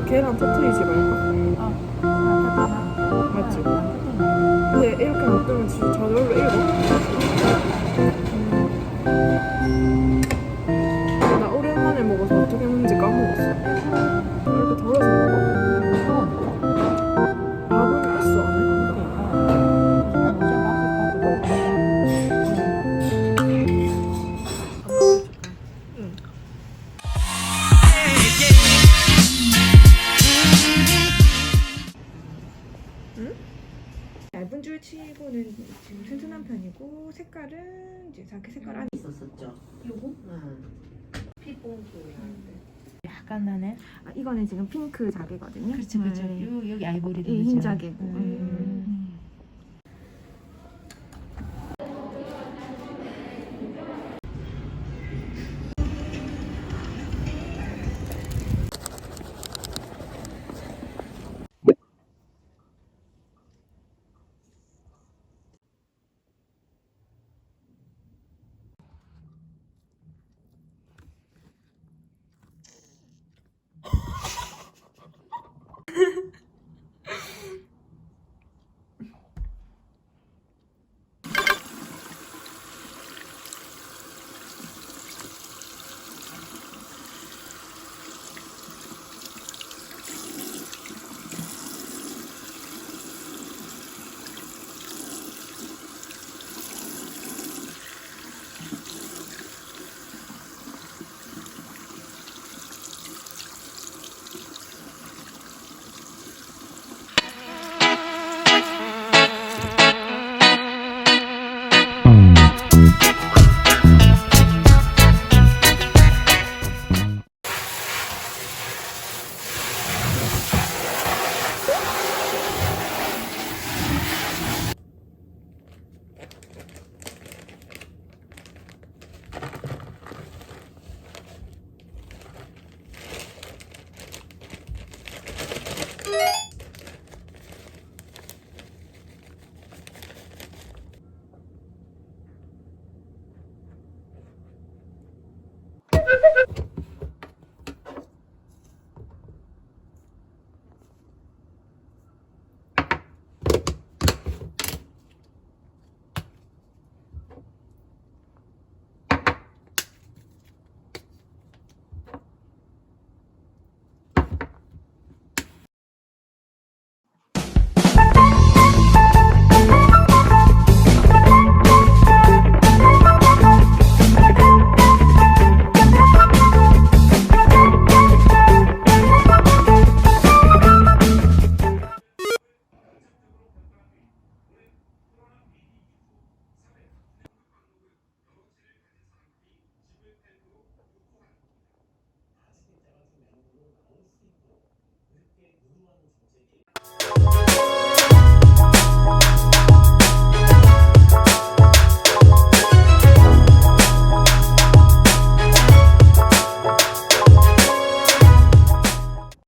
계란 터트리지 말까? 맞지? 근데 이렇게 놔두면 진짜 저절로 익어. 나 오랜만에 먹어서 어떻게 먹는지 까먹었어. 이렇게 덜어서 먹어? 밥은 있어 안에? 응. 응? 얇은 줄 치고는 지금 튼튼한 편이고 색깔은 이제 자기 색깔 안에 있었었죠. 요거? 응. 피봉도. 약간 나네. 아, 이거는 지금 핑크 자개거든요. 그렇죠, 그렇죠. 여기 아이보리도 이 흰 자개고.